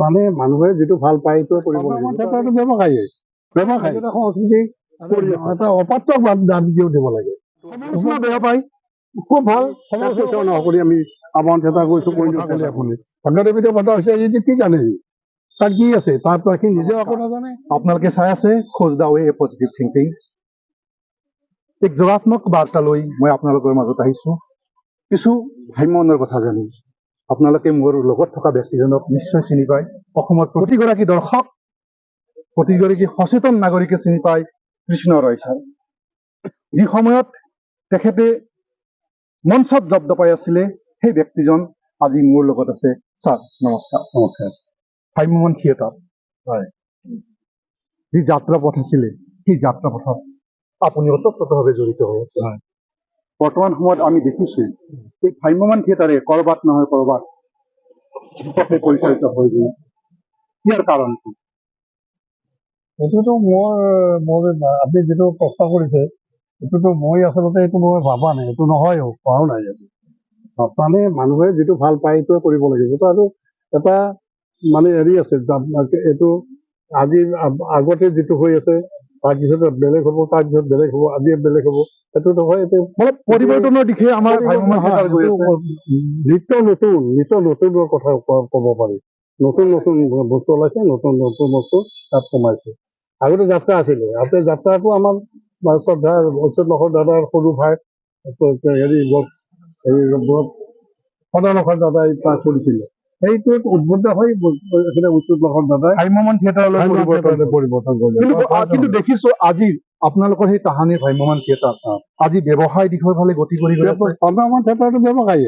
মানে মানুহে যিটো ভাল পায় সেইটো কৰিব লাগিব। এটা ব্যৱসায়ী এটা সংস্কৃতি এটা অপাত্ৰক দাবীও দিব লাগে। সমালোচনা বেয়া পায় খুব ভাল সমালোচনা নকৰি আমি আহ্বান এটা কৰিছোঁ ক'লে আপুনি ভাগ্যদেৱীটো কথা হৈছে যদি কি জানে তাৰ কি আছে তাৰ পৰা সি নিজেও একো নাজানে। আপোনালোকে চাই আছে খোজ দাৱে পজিটিভ থিংকিং। এক যোগাত্মক বাৰ্তা লৈ মই আপোনালোকৰ মাজত আহিছোঁ। কিছু ভ্ৰাম্যমাণৰ কথা জানিম। আপোনালোকে মোৰ লগত থকা ব্যক্তিজনক নিশ্চয় চিনি পায়। অসমৰ প্ৰতিগৰাকী দৰ্শক, প্ৰতিগৰাকী সচেতন নাগৰিকে চিনি পায় কৃষ্ণ ৰয় ছাৰ। যি সময়ত তেখেতে মঞ্চত দপদপাই আছিলে সেই ব্যক্তিজন আজি মোৰ লগত আছে। ছাৰ নমস্কাৰ। নমস্কাৰ। ভ্ৰাম্যমাণ থিয়েটাৰ হয়, যি যাত্ৰাপথ আছিলে সেই যাত্ৰাপথত আপুনি ওতঃপ্ৰোতভাৱে জড়িত হৈ আছে। বৰ্তমান সময়ত আমি দেখিছোঁ এই ভ্ৰাম্যমাণ থিয়েটাৰে ক'ৰবাত নহয় ক'ৰবাত বিপথে পৰিচালিত হৈ গৈ আছে। ইয়াৰ কাৰণ কি? এইটোতো মোৰ আপুনি যিটো প্ৰশ্ন কৰিছে এইটোতো মই আচলতে এইটো মই ভবা নাই, এইটো নহয় হোৱাও নাই। মানে মানুহে যিটো ভাল পায় সেইটোৱে কৰিব লাগিব। আৰু এটা মানে হেৰি আছে এইটো আজি আগতে যিটো হৈ আছে তাৰপিছত বেলেগ হ'ব, তাৰপিছত বেলেগ হ'ব, আজি বেলেগ হ'ব, সেইটো নহয়। এইটো অলপ পৰিৱৰ্তনৰ দিশে আমাৰ ভ্ৰাম্যমাণ থিয়েটাৰ গৈ আছে। নিত্য নতুন কথা ক'ব পাৰি। নতুন বস্তু ওলাইছে, নতুন বস্তু তাত সোমাইছে। আগতে যাত্ৰা আছিলে, আগতে যাত্ৰাটো আমাৰ শ্ৰদ্ধা অচ্যুত লহকৰ দাদাৰ সৰু ভাই সদানখৰ দাদাই তাত কৰিছিলে। সেইটো উদ্বুদ্ধ হৈ অচ্যুত লহকৰ দাদাই ভ্ৰাম্যমাণ থিয়েটাৰলৈ পৰিৱৰ্তন কৰিলে। কিন্তু দেখিছো আজি আপোনালোকৰ সেই তাহানিৰ ভ্ৰাম্যমাণ থিয়েটাৰ আজি ব্যৱসায় দিশৰ ফালে গতি কৰি গৈ আছে। ভ্ৰাম্যমাণ থিয়েটাৰটো ব্যৱসায়ী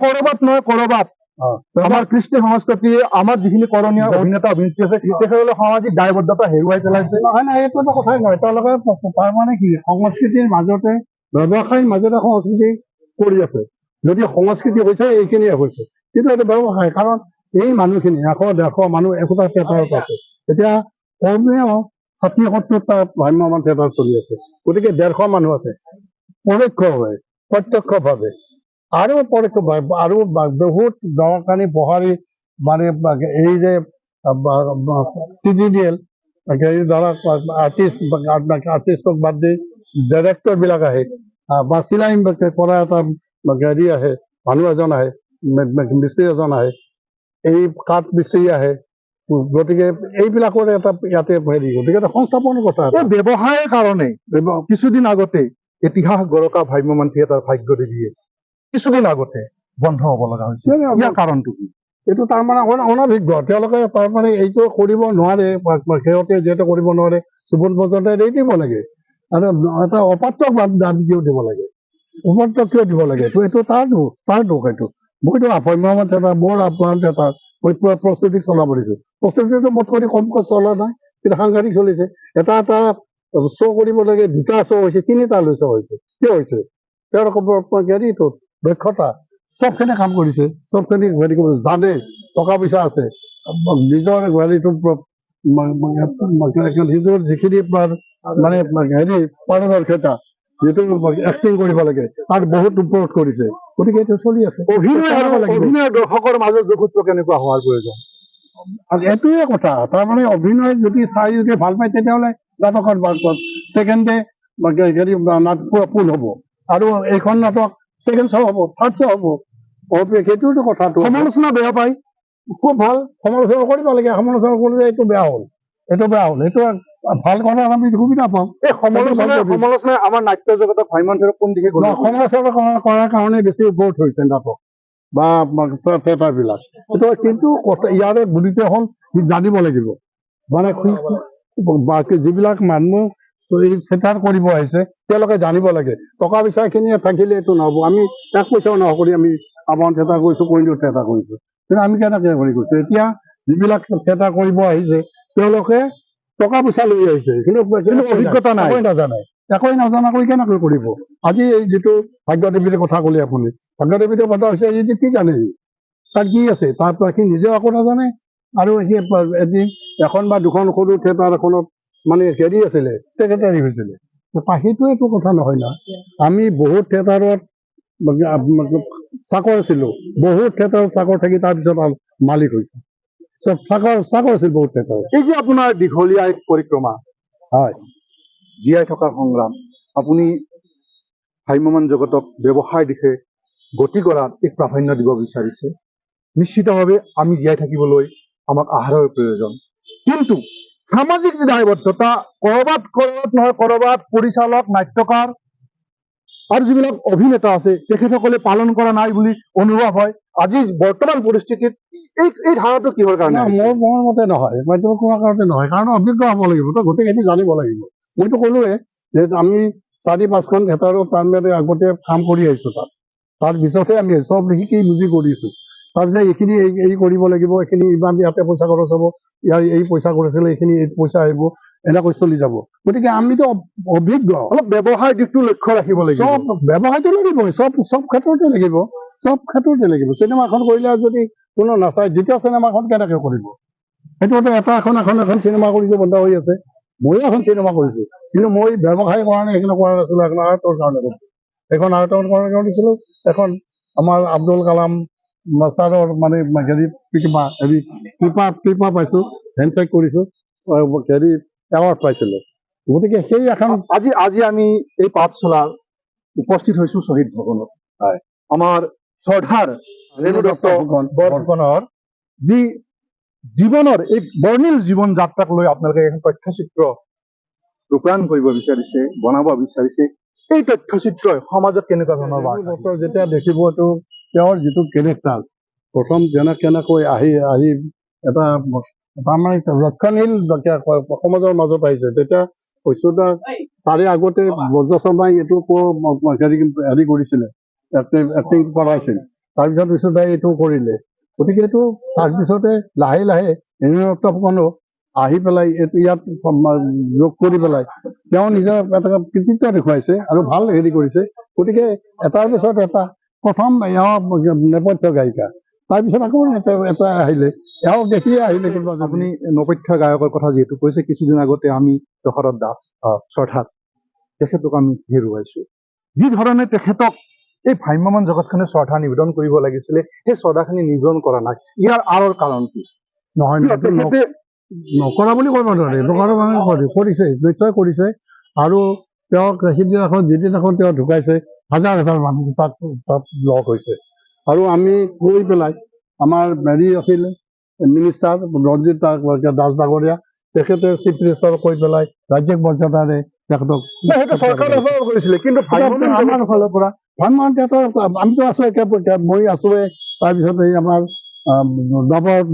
ক'ৰবাত নহয় ক'ৰবাত আমাৰ কৃষ্টি সংস্কৃতি, আমাৰ যিখিনি কৰণীয় অভিনেতা অভিনেত্ৰী আছে তেখেতসকলে সামাজিক দায়বদ্ধতা হেৰুৱাই পেলাইছে। নহয় এইটো এটা কথাই নহয়। তেওঁলোকে তাৰ মানে কি সংস্কৃতিৰ মাজতে ব্যৱসায়ীৰ মাজতে সংস্কৃতি কৰি আছে। যদি সংস্কৃতি হৈছে এইখিনিয়ে হৈছে, কিন্তু এইটো ব্যৱসায়। কাৰণ এই মানুহখিনি 100-150 মানুহ একোটা থিয়েটাৰত আছে। এতিয়া কমেও 60-70টা ভ্ৰাম্যমাণ থিয়েটাৰ চলি আছে। গতিকে 150 মানুহ আছে পৰোক্ষভাৱে, প্ৰত্যক্ষভাৱে আৰু আৰু বহুত দৰকাৰী বহাৰী মানে এই যে চিজিডিএল ধৰক আৰ্টিষ্টক বাদ দি ডাইৰেক্টৰ বিলাক আহে বা চিলাই কৰা এটা হেৰি আহে, মানুহ এজন আহে, মিস্ত্ৰী এজন আহে, এই কাঠ মিস্ত্ৰী আহে। গতিকে এইবিলাকৰ এটা ইয়াতে হেৰি, গতিকে এটা সংস্থাপনৰ কথা। ব্যৱসায়ৰ কাৰণে কিছুদিন আগতে ইতিহাস গৰকা ভ্ৰাম্যমাণ থিয়েটাৰ ভাগ্যদেৱীয়ে কিছুদিন আগতে বন্ধ হ'ব লগা হৈছে। ইয়াৰ কাৰণটো কি? এইটো তাৰমানে অনভিজ্ঞ। তেওঁলোকে তাৰমানে এইটো কৰিব নোৱাৰে, সিহঁতে যিহেতু কৰিব নোৱাৰে চুবুল পৰ্যন্ত এৰি দিব লাগে। আৰু এটা অপাত্ৰক দাবীও দিব লাগে। অপাত্ৰক কিয় দিব লাগে? এইটো তাৰ দোষ এইটো। মইতো ভ্ৰাম্যমাণ থিয়েটাৰ মোৰ আপোনাৰ থিয়েটাৰ মই প্ৰস্তুতি চলাব দিছোঁ। প্ৰস্তুতিটো মোট কৰি কমকৈ চলা নাই, কিন্তু সাংঘাতিক চলিছে। এটা শ্ব' কৰিব লাগে, 2টা শ্ব' হৈছে, 3টা শ্ব' হৈছে। কিয় হৈছে? তেওঁলোকৰ হেৰিটো দক্ষতা চবখিনি কাম কৰিছে, চবখিনি হেৰি কৰিছে, জানে, টকা পইচা আছে, নিজৰ হেৰিটো নিজৰ যিখিনি মানে হেৰি পাৰদৰ্শিতা, যিটো এক্টিং কৰিব লাগে তাক বহুত ওপৰত কৰিছে। গতিকে এইটো চলি আছে। অভিনয় দৰ্শকৰ মাজত যোগসূত্ৰ কেনেকুৱা হোৱাৰ প্ৰয়োজন? এইটোৱে কথা। তাৰমানে অভিনয় যদি চাই যদি ভাল পায় তেতিয়াহ'লে নাটকত ছেকেণ্ড ডে হেৰি ফুল হ'ব, আৰু এইখন নাটক ছেকেণ্ড শ্ব' হ'ব, থাৰ্ড শ্ব' হ'ব। সেইটোতো কথাটো। সমালোচনা বেয়া পায় খুব ভাল, সমালোচনা কৰিব লাগে। সমালোচনা কৰিলে এইটো বেয়া হ'ল, এইটো ভাল কৰাৰ আমি সুবিধা পাওঁ। এই সমালোচনাই আমাৰ নাট্য জগতক ভ্ৰাম্যমাণ থিয়েটাৰ কোন দিশে সমালোচনা কৰাৰ কাৰণে বেছি ওপৰত হৈছে নাটক বা থিয়েটাৰ বিলাক। কিন্তু ইয়াৰে গুৰুত্ব হ'ল জানিব লাগিব, মানে যিবিলাক মানুহ থিয়েটাৰ কৰিব আহিছে তেওঁলোকে জানিব লাগে। টকা পইচাখিনি থাকিলে এইটো নহ'ব। আমি 1 পইচাও নকৰি আমি আহ্বান থিয়েটাৰ কৰিছোঁ, কইনদৰ থিয়েটাৰ কৰিছোঁ, কিন্তু আমি কেনেকৈ হেৰি কৰিছোঁ? এতিয়া যিবিলাক থিয়েটাৰ কৰিব আহিছে তেওঁলোকে টকা পইচা লৈ আহিছে, কিন্তু অভিজ্ঞতা নাই, নাজানে। একোৱে নজনাকৈ কেনেকৈ কৰিব? আজি এই যিটো ভাগ্যদেৱীৰ কথা ক'লে আপুনি, ভাগ্যদেৱীৰ কথা হৈছে যদি কি জানে তাৰ কি আছে তাৰ পৰা সি নিজেও একো নাজানে। আৰু সি এদিন 1 বা 2খন সৰু থিয়েটাৰ এখনত মানে হেৰি আছিলে, ছেক্ৰেটাৰী হৈছিলে। সেইটো একো কথা নহয় না। আমি বহুত থিয়েটাৰত চাকৰ আছিলো, বহুত ক্ষেত্ৰত চাকৰ থাকি তাৰপিছত মালিক হৈছো। চব চাকৰ আছিল বহুত ক্ষেত্ৰত। এই যে আপোনাৰ দীঘলীয়া এক পৰিক্ৰমা, হয়, জীয়াই থকাৰ সংগ্ৰাম, আপুনি ভ্ৰাম্যমাণ জগতক ব্যৱসায় দিশে গতি কৰাত এক প্ৰাধান্য দিব বিচাৰিছে। নিশ্চিতভাৱে আমি জীয়াই থাকিবলৈ আমাক আহাৰৰ প্ৰয়োজন, কিন্তু সামাজিক যি দায়বদ্ধতা, কৰবাত নহয় কৰবাত পৰিচালক, নাট্যকাৰ আৰু যিবিলাক অভিনেতা আছে তেখেতসকলে পালন কৰা নাই বুলি অনুভৱ হয়। আজি বৰ্তমান পৰিস্থিতিত এই ধাৰাটো কিহৰ কাৰণে আহিছে? মোৰ মতে নহয়, মইতো কোনো কাৰণতে নহয়, কাৰণ অভিজ্ঞ হ'ব লাগিব, তো গোটেইখিনি জানিব লাগিব। মইতো ক'লোৱে যে আমি 4-5খন থিয়েটাৰৰ তাৰমানে আগতে কাম কৰি আহিছো তাত, তাৰ পিছতহে আমি চব শিকি বুজি কৰিছো। তাৰপিছত এইখিনি এই কৰিব লাগিব, এইখিনি ইমান ইয়াতে পইচা খৰচ হ'ব, ইয়াৰ এই পইচা খৰচিলে এইখিনি এই পইচা আহিব, এনেকৈ চলি যাব। গতিকে আমিতো অভিজ্ঞ। অলপ ব্যৱসায় দিশটো লক্ষ্য ৰাখিব লাগিব। চব ব্যৱসায়টো লাগিবই, চব ক্ষেত্ৰতে লাগিব, চব ক্ষেত্ৰতে লাগিব। চিনেমাখন কৰিলে যদি কোনো নাচায়, দ্বিতীয় চিনেমাখন কেনেকে কৰিব? সেইটো এখন চিনেমা কৰিছো, বন্ধ হৈ আছে। ময়ো এখন চিনেমা কৰিছো, কিন্তু মই ব্যৱসায় কাৰণে সেইখিনি কৰা নাছিলো, এখন আৰ্টৰ কাৰণে কৰিছো। এখন আৰ্টৰ কাৰণে কৰিছিলো, এখন আমাৰ আব্দুল কালাম ছাৰৰ মানে কৃপা পাইছো, হেণ্ডশ্বেক কৰিছো, এৱাৰ্ড পাইছিলো। গতিকে সেই এখন আজি আমি এই পাঠশালাৰ উপস্থিত হৈছো শ্বহীদ ভৱনত। হয়, আমাৰ শ্ৰদ্ধাৰ ৰেণু দত্ত ফুকন বৰফুকনৰ যি জীৱনৰ এই বৰ্ণিল জীৱন যাত্ৰাক লৈ আপোনালোকে এখন তথ্যচিত্ৰ ৰূপায়ণ কৰিব বিচাৰিছে, বনাব বিচাৰিছে। এই তথ্যচিত্ৰই সমাজত কেনেকুৱা ধৰণৰ বাৰ্তা? ডক্টৰ যেতিয়া দেখিব, এইটো তেওঁৰ যিটো কেৰেক্টাৰ, প্ৰথম কেনেকৈ আহি এটা তাৰমানে ৰক্ষণশীল সমাজৰ মাজত আহিছে, তেতিয়া কৈছো তাৰে আগতে বজ্ৰ শৰ্মাই এইটো হেৰি কৰিছিলে, এক্টিং কৰাইছিল। তাৰপিছত এইটো কৰিলে। গতিকে এইটো তাৰপিছতে লাহে লাহে ৰেণুদত্তফুকনো আহি পেলাই ইয়াত যোগ কৰি পেলাই তেওঁ নিজৰ এটা কৃতিত্ব দেখুৱাইছে আৰু ভাল হেৰি কৰিছে। গতিকে এটাৰ পিছত এটা, প্ৰথম এওঁ নেপথ্য গায়িকা, তাৰপিছত আকৌ এটা আহিলে, এওঁ দেখিয়ে আহিলে। কিন্তু আপুনি নপথ্য গায়কৰ কথা যিহেতু কৈছে, কিছুদিন আগতে আমি দশৰথ দাস শ্ৰদ্ধাত তেখেতক আমি হেৰুৱাইছো। যি ধৰণে তেখেতক এই ভ্ৰাম্যমাণ জগতখনে শ্ৰদ্ধা নিবেদন কৰিব লাগিছিলে, সেই শ্ৰদ্ধাখিনি নিবেদন কৰা নাই। ইয়াৰ আঁৰৰ কাৰণ কি? নহয়, তেখেতে নকৰা বুলি ক'ব নোৱাৰে, কৰিছে, নিশ্চয় কৰিছে। আৰু তেওঁক সিদিনাখন যিদিনাখন তেওঁ ঢুকাইছে, হাজাৰ মানুহ তাত লগ হৈছে। আৰু আমি গৈ পেলাই আমাৰ হেৰি আছিল মিনিষ্টাৰ ৰঞ্জিত দাস ডাঙৰীয়া, তেখেতে চিফ মিনিষ্টাৰ কৈ পেলাই ৰাজ্যিক মৰ্যাদাৰে তেখেতক চৰকাৰে কৰিছিলে, কিন্তু আমাৰ ফালৰ পৰা ভ্ৰাম্যমাণ থিয়েটাৰ আমিতো আছো, মই আছোৱে। তাৰপিছত এই আমাৰ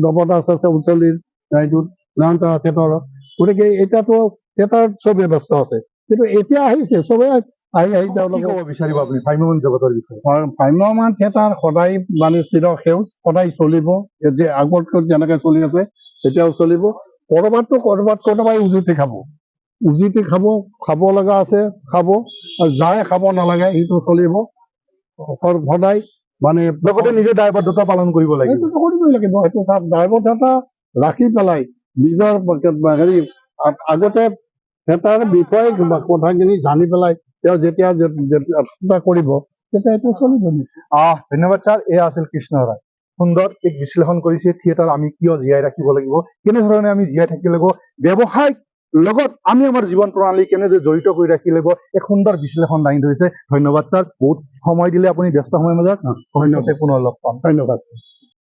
নৱদাস আছে উঞ্চলিৰ এইটোত নয়নতৰা থিয়েটাৰত। গতিকে এতিয়াতো থিয়েটাৰত চবেই ব্যস্ত আছে, কিন্তু এতিয়া আহিছে চবে আহি তেওঁলোকে ক'ব বিচাৰিব আপুনি ভ্ৰাম্যমাণ জগতৰ বিষয়ে? ভ্ৰাম্যমাণ থিয়েটাৰ সদায় মানে চিৰসেউজ, সদায় চলিব, আগতকৈ যেনেকে চলি আছে এতিয়াও চলিব। কোনোবাই উজুতি খাব লগা আছে, খাব, আৰু যাই খাব নালাগে সেইটো চলিব সদায়। মানে লগতে নিজৰ দায়বদ্ধতা পালন কৰিব লাগিব। সেইটো কৰিবই লাগিব, সেইটো তাত দায়বদ্ধতা ৰাখি পেলাই নিজৰ হেৰি আগতে থিয়েটাৰ বিষয়ে কথাখিনি জানি পেলাই তেওঁ যেতিয়া কৰিব, তেতিয়া এইটো চলিব নিশ্চয়। ধন্যবাদ ছাৰ। এয়া আছিল কৃষ্ণ ৰায়। সুন্দৰ এক বিশ্লেষণ কৰিছে থিয়েটাৰ আমি কিয় জীয়াই ৰাখিব লাগিব, কেনেধৰণে আমি জীয়াই থাকিব লাগিব, ব্যৱসায়িক লগত আমি আমাৰ জীৱন প্ৰণালী কেনেদৰে জড়িত কৰি ৰাখিব লাগিব, এক সুন্দৰ বিশ্লেষণ দাঙি ধৰিছে। ধন্যবাদ ছাৰ, বহুত সময় দিলে আপুনি ব্যস্ত সময়ৰ মাজত। পুনৰ লগ পাম। ধন্যবাদ।